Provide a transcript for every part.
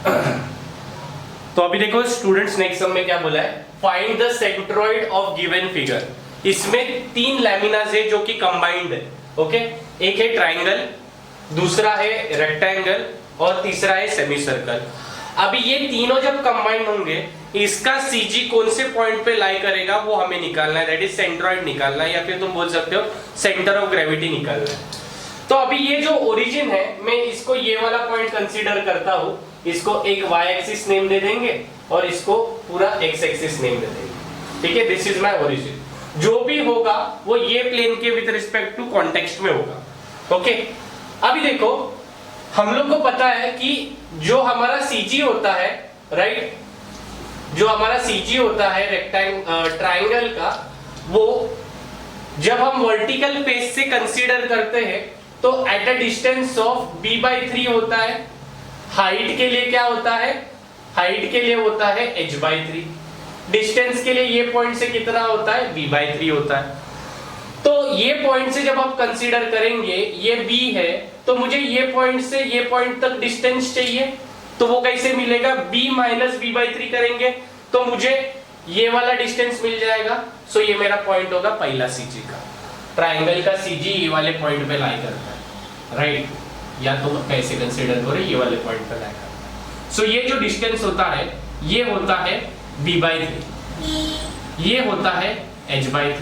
तो अभी देखो स्टूडेंट्स, नेक्स्ट सम में क्या बोला है, find the centroid of given figure. इसमें 3 लैमिनास है जो कि कंबाइंड है। ओके, एक है ट्राइंगल, दूसरा है रेक्टेंगल और तीसरा है सेमी सर्कल। अभी ये तीनों जब कंबाइंड होंगे, इसका सीजी कौन से पॉइंट पे लाई करेगा वो हमें निकालना है, दैट इज सेंट्रोइड निकालना है, या फिर तुम बोल सकते हो सेंटर ऑफ ग्रेविटी निकालना है। तो अभी ये जो ओरिजिन है, मैं इसको ये वाला पॉइंट कंसीडर करता हूं, इसको एक y एक्सिस नेम दे देंगे और इसको पूरा x एक्सिस नेम दे देंगे। ठीक है, दिस इज माय ओरिजिन। जो भी होगा वो ये प्लेन के विद रिस्पेक्ट टू कॉन्टेक्स्ट में होगा। ओके, अभी देखो हम लोग को पता है कि जो हमारा CG होता है, राइट, जो हमारा CG होता है ट्राइंगल का, वो जब हम वर्टिकल फेस से कंसीडर करते हैं तो at a distance of b/3 होता है। हाइट के लिए क्या होता है, हाइट के लिए होता है h/3। डिस्टेंस के लिए ये पॉइंट से कितना होता है, b/3 होता है। तो ये पॉइंट से जब आप कंसीडर करेंगे, ये b है, तो मुझे ये पॉइंट से ये पॉइंट तक डिस्टेंस चाहिए, तो वो कैसे मिलेगा, b माइनस b/3 करेंगे तो मुझे ये वाला डिस्टेंस मिल जाएगा। सो ये मेरा पॉइंट होगा पहला CG का। ट्राइंगल का CG ये वाले पॉइंट पे लाई करता है, राइट, या तो कैसे कंसीडर करो, ये वाले पॉइंट पे लाई करता है। सो ये जो डिस्टेंस होता है, ये होता है b/3, ये होता है h/3।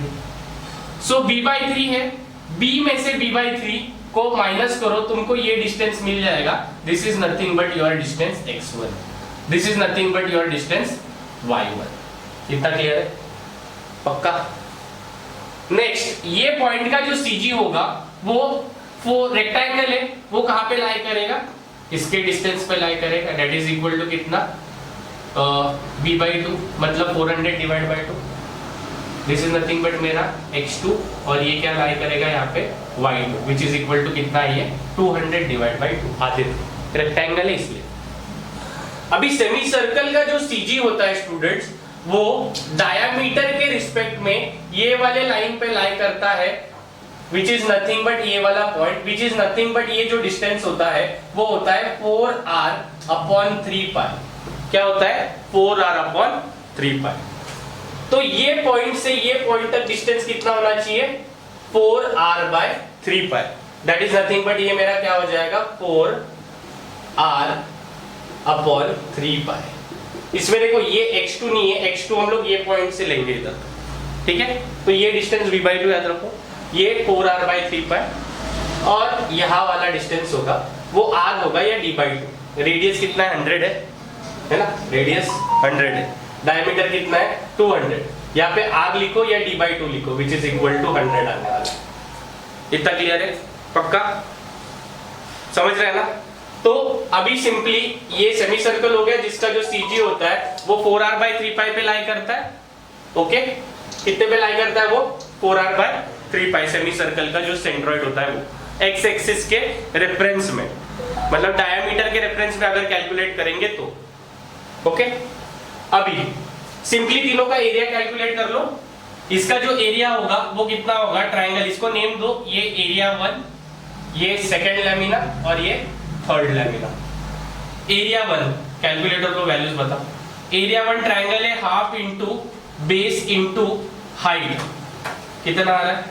सो b/3 है, b में से b/3 को माइनस करो, तुमको ये डिस्टेंस मिल जाएगा। This is nothing but your distance x1, this is nothing but your distance y1। इतना क्लियर है, पक्का। नेक्स्ट, ये पॉइंट का जो CG होगा वो रेक्टेंगल है, वो कहां पे लाई करेगा, इसके डिस्टेंस पे लाई करेगा, दैट इज इक्वल टू कितना, b/2, मतलब 400 divide by 2। This is nothing but मेरा x2, और ये क्या लाई करेगा यहाँ पे y2, which is equal to कितना है, ये 200 डिवाइड बाय 2। आधे रेक्टेंगल है इसलिए। अभी सेमी सर्कल का जो CG होता है स्टूडेंट्स, वो डायामीटर के रिस्पेक्ट में ये वाले लाइन पे लाई करता है, विच इज नथिंग बट ये वाला point, which is nothing but ये जो डिस्टेंस होता है वो होता है 4r/3π। क्या होता है, 4r/3π। तो ये पॉइंट से ये पॉइंट तक डिस्टेंस कितना होना चाहिए, 4r/3π। That is nothing but ये मेरा क्या हो जाएगा, 4r/3π। इसमें देखो ये x2 नहीं है, x2 हम लोग ये पॉइंट से लेंगे इधर, ठीक है। तो ये डिस्टेंस b/2 याद रखो, ये 4r/3π, और यहाँ वाला डिस्टेंस होगा वो r होगा या d/2। रेडियस कितना है, 100 है ना, रेडियस 100 है, डायमीटर कितना है 200। यहाँ पे r लिखो या d/2 लिखो, विच इज इक्वल टू 100 आने वाला। इतना क्लियर है, पक्का समझ रहे हैं ना। तो अभी सिंपली ये सेमी सर्कल हो गया जिसका जो CG होता है वो 4r/3π पे लाई करता है। ओके, कितने पे लाई करता है वो, 4r/3π। सेमी सर्कल का जो सेंट्रोइड होता है वो x एक्सिस के रेफरेंस में, मतलब डायमीटर के रेफरेंस में अगर कैलकुलेट करेंगे तो। ओके, अभी सिंपली तीनों का एरिया कैलकुलेट कर लो। इसका जो एरिया होगा वो कितना होगा, ट्राइंगल, इसको नेम दो, ये एरिया 1, ये सेकंड लैमिना और ये थर्ड लैमिना। एरिया 1 कैलकुलेटर को वैल्यूज बताओ। एरिया 1 ट्राइंगल है, half into base into height, कितना आ रहा है,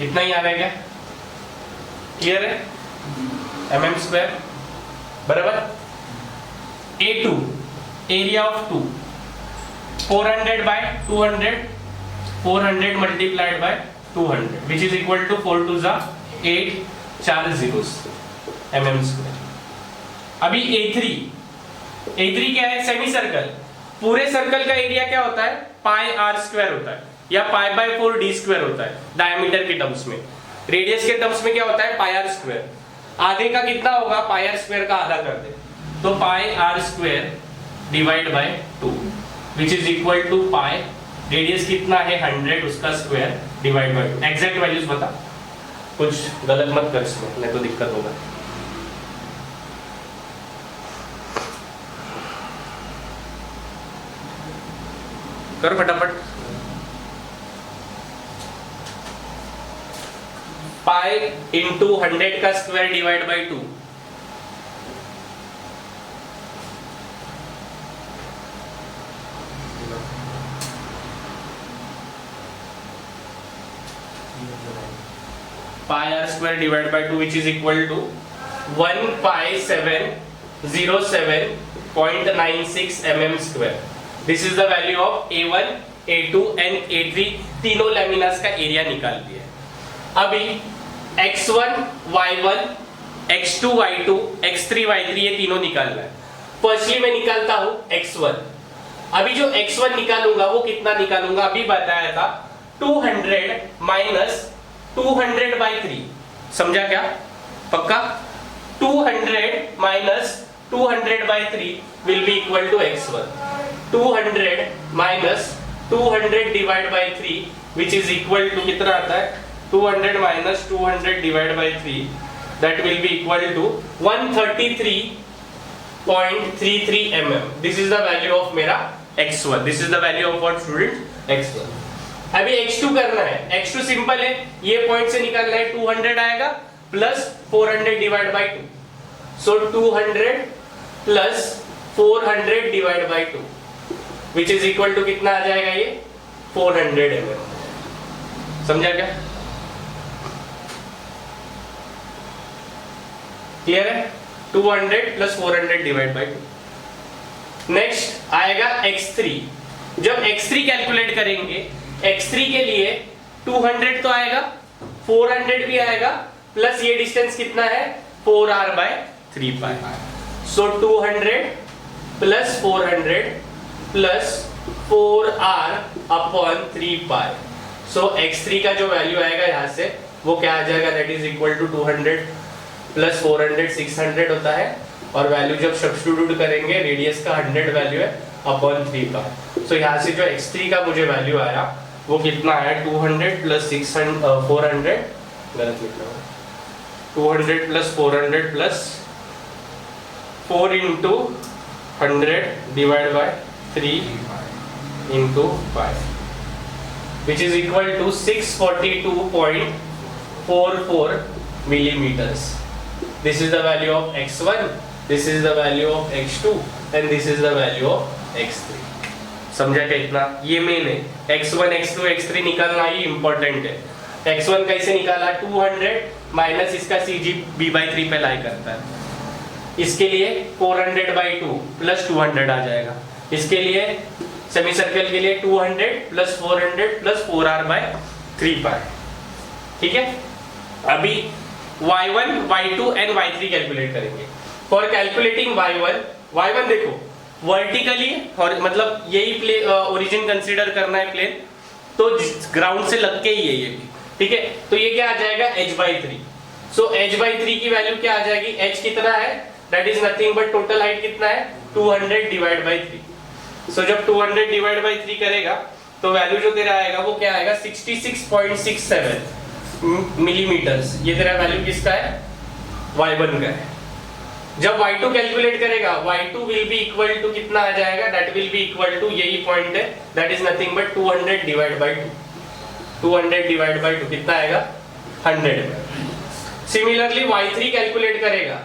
इतना ही आ रहा है क्या, क्लियर है, mm² बराबर। A2 area of 2, 400/200, 400 multiplied by 200, which is equal to 4 to 8, 4 zeros mm²। अभी A3 क्या है, सेमी सर्कल। पूरे सर्कल का एरिया क्या होता है, πr² होता है या π/4d² होता है डायमीटर के टर्म्स में। रेडियस के टर्म्स में क्या होता है, πr²। आधे का कितना होगा, πr² का आधा कर दे तो πr² divide by 2, which is equal to π, radius कितना है 100, उसका square divide by 2। Exact values बता, कुछ गलत मत कर इसमें, नहीं तो दिक्कत होगा। कर फटाफट। π पाई इंटू 100 का square divide by 2, pi r square divided by 2 which is equal to 15707.96 mm square. This is the value of A1, A2 and A3 तीनों लैमिनास का एरिया निकाल दिया। अभी x1, y1, x2, y2, x3, y3 ये तीनों निकालना है। फर्स्टली मैं निकालता हूँ x1। अभी जो x1 निकालूंगा वो कितना निकालूंगा, अभी बताया था 200 माइनस 200 by 3, समझा क्या? पक्का? 200 minus 200 by 3 will be equal to x1. 200 minus 200 divide by 3 which is equal to कितना आता है? 200 minus 200 divide by 3 that will be equal to 133.33 mm. This is the value of मेरा x1. This is the value of what student? x1. अभी x2 करना है। x2 simple है, ये point से निकालना है, 200 आएगा plus 400 divide by 2, so 200 plus 400 divide by 2 which is equal to कितना आ जाएगा, ये 400 mm। समझा क्या? क्लियर है? 200 प्लस 400 डिवाइड बाई 2। नेक्स्ट आएगा x3। जब x3 कैलकुलेट करेंगे, x3 के लिए 200 तो आएगा, 400 भी आएगा, प्लस ये डिस्टेंस कितना है 4r बाय 3 पाई, सो 200 प्लस 400 प्लस 4r अपॉन 3 पाई, सो x3 का जो वैल्यू आएगा यहाँ से वो क्या आ जाएगा, that is equal to 200 plus 400 600 होता है, और वैल्यू जब सब्स्टिट्यूट करेंगे रेडियस का 100 वैल्यू है अपॉन 3 पाई, सो यहाँ से जो x3 का मुझे वैल्यू आया वो कितना है 200 प्लस 400, गलत लिखा हूँ, 200 plus 400 plus 4 into 100 divide by 3 into 5 which is equal to 642.44 millimeters. This is the value of x1, this is the value of x2 and this is the value of x3. समझा क्या इतना? ये main है, x1, x2, x3 निकालना ही important है। x1 कैसे निकाला, 200 minus इसका cg b/3 पे लाई करता है, इसके लिए 400/2 प्लस 200 आ जाएगा, इसके लिए सेमी सर्कल के लिए 200 प्लस 400 प्लस 4r/3 पाई। ठीक है, अभी y1, y2 and y3 calculate करेंगे। फॉर कैलकुलेटिंग y1 देखो वर्टिकली, और मतलब यही प्लेन ओरिजिन कंसीडर करना है प्लेन, तो ग्राउंड से लग के ही है ये भी, ठीक है, तो ये क्या आ जाएगा h/3, सो h/3 की वैल्यू क्या आ जाएगी, h कितना है, that is nothing but total height कितना है 200 डिवाइड बाई 3, सो जब 200 डिवाइड बाई 3 करेगा तो वैल्यू जो तेरा आएगा वो क्या आएगा 66.67 मिलीमीटर्स, ये तेरा वैल्यू किसका है, y1 का है। जब y2 कैलकुलेट करेगा y2 will be equal to कितना आ जाएगा, that will be equal to, यही पॉइंट है, that is nothing but 200 divide by 2, 200 divide by 2 कितना आएगा 100। सिमिलरली y3 कैलकुलेट करेगा,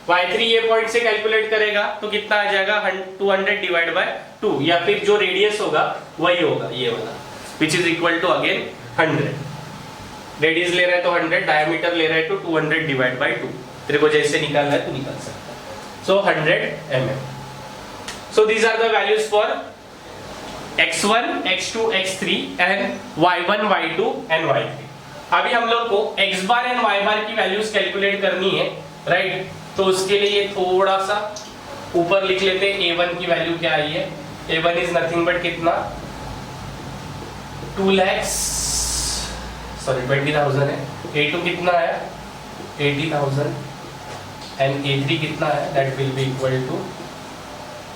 y3 ये पॉइंट से कैलकुलेट करेगा तो कितना आ जाएगा 200 डिवाइड बाई 2, या फिर जो रेडियस होगा वही होगा ये वाला, which is equal to again 100। Radius ले रहा है तो 100, डायमीटर ले रहा है तो 200 डिवाइड बाई 2, तेरे को जैसे निकालना है तो निकाल सकता है, so 100 mm। So these are the values for x1, x2, x3 and y1, y2 and y3। अभी हम लोग को x bar and y bar की वैल्यूज कैलकुलेट करनी है, राइट, तो उसके लिए थोड़ा सा ऊपर लिख लेते हैं, a1 की वैल्यू क्या आई है, a1 इज नथिंग बट कितना 20,000 है, a2 कितना है 80,000 एंड a3 कितना है, that will be equal to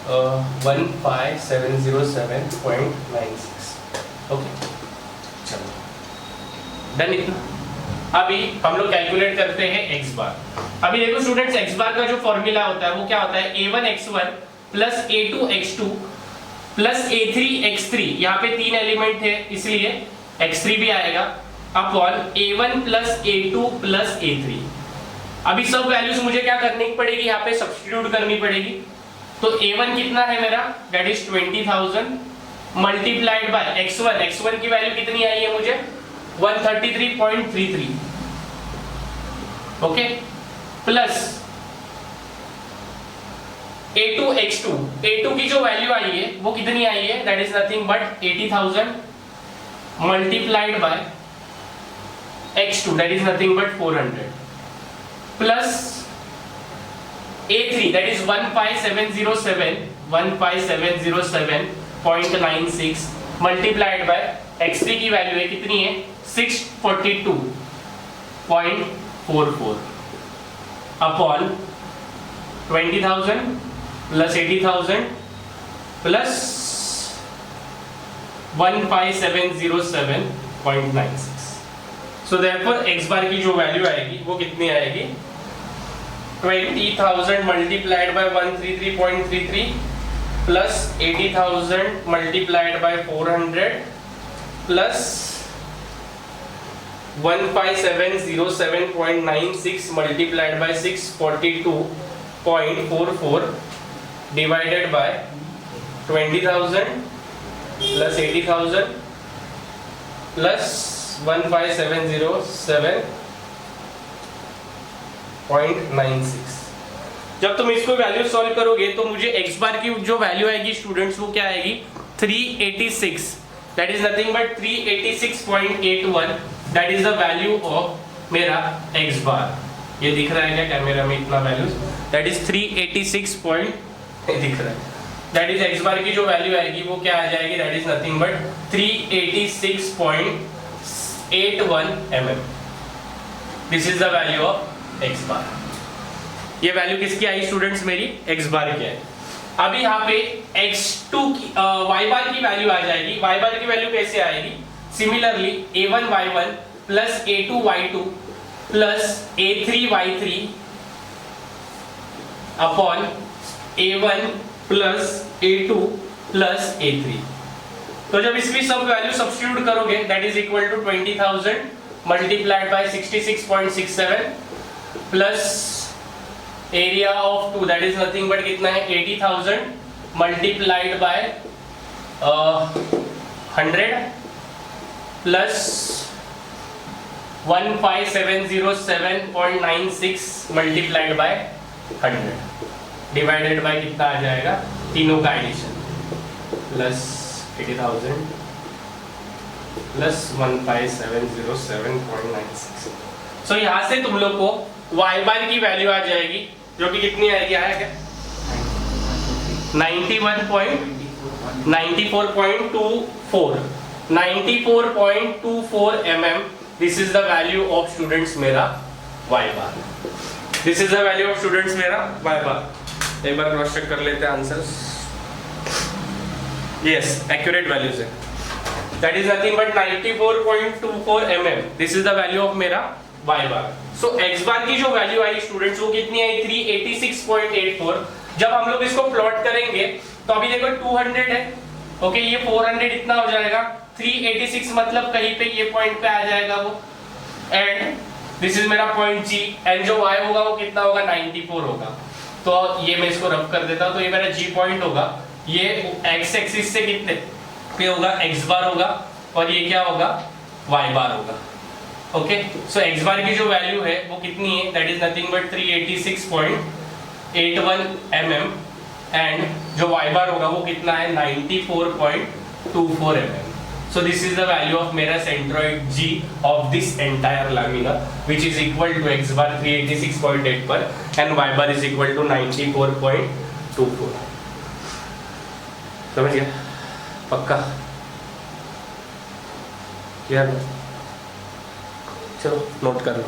15707.96। Okay, चलो डन इतना। अभी हम लोग कैलकुलेट करते हैं x बार। अभी देखो स्टूडेंट्स, x बार का जो फॉर्मूला होता है वो क्या होता है, a1x1 plus a2x2 plus a3x3, यहाँ पे 3 एलिमेंट है इसलिए x3 भी आएगा, upon A1 plus A2 plus A3। अभी सब वैल्यूज मुझे क्या करनी पड़ेगी, यहाँ पे सब्स्टिट्यूट करनी पड़ेगी। तो A1 कितना है मेरा, that is 20,000 multiplied bye x1 की वैल्यू कितनी आई है मुझे 133.33, ओके, प्लस A2 की जो वैल्यू आई है वो कितनी आई है, that is nothing but 80,000 multiplied bye x2, that is nothing but 400, plus A3 that is 15,707.96 multiplied bye x3 की वैल्यू है कितनी है 642.44 upon 20,000 plus 80,000 plus 15,707.96। So therefore x बार की जो वैल्यू आएगी वो कितनी आएगी 20,000 multiplied bye 133.33 plus 80,000 multiplied bye 400 plus 15,707.96 multiplied bye 642.44 divided by 20,000 plus 80,000 plus 15,707.96। जब तुम इसको वैल्यू सॉल्व करोगे तो मुझे x बार की जो वैल्यू आएगी स्टूडेंट्स वो क्या आएगी 386, that is nothing but 386.81, that is the value of मेरा x बार। ये दिख रहा है क्या कैमरा में इतना वैल्यूज, दैट इज 386 दिख रहा है, दैट इज x बार की जो वैल्यू आएगी वो क्या आ जाएगी, that is nothing but 386.81 mm। This is the value of x बार। ये वैल्यू किसकी आई स्टूडेंट्स, मेरी x बार की है। अभी यहाँ पे x2 की y बार की वैल्यू आ जाएगी। y बार की वैल्यू कैसे आएगी, similarly a1 y1 plus a2 y2 plus a3 y3 upon a1 plus a2 plus a3। तो जब इसकी सब वैल्यू सब्स्टिट्यूट करोगे that is equal to 20,000 multiplied by 66.67 plus area of 2 that is nothing but कितना है 80,000 multiplied by 100 plus 15,707.96 multiplied by 100 divided by कितना आ जाएगा, तीनों का एडिशन प्लस 80,000 प्लस 15,707.96। सो यहाँ से तुम लोग को y बार की वैल्यू आ जाएगी जो कि कितनी आएगी, आया क्या 94.24 mm। This is the value of students मेरा y bar. This is the value of students मेरा y बार। एक बार क्रॉस चेक कर लेते हैं आंसर्स। यस, एक्यूरेट वैल्यूज है, that is nothing but 94.24 mm। This is the value of मेरा y बार। सो x बार की जो वैल्यू आई स्टूडेंट्स वो कितनी आई 386.84। जब हम लोग इसको प्लॉट करेंगे तो अभी देखो 200 है, ओके, ये 400 इतना हो जाएगा, 386 मतलब कहीं पे ये पॉइंट पे आ जाएगा वो, एंड दिस इज मेरा पॉइंट G, एंड जो y होगा वो कितना होगा 94 होगा। तो ये मैं इसको रब कर देता हूं, तो ये मेरा G पॉइंट होगा, ये x एक्सिस से कितने पे होगा x बार होगा, और ये क्या होगा y बार होगा। ओके, सो x बार की जो वैल्यू है वो कितनी है, that is nothing but 386.81 mm, and जो y बार होगा वो कितना है 94.24 mm। So this is the value of मेरा centroid G of this entire lamina, which is equal to x bar 386.8 and y bar is equal to 94.24। समझ गया? पक्का? Clear? चलो नोट कर लो।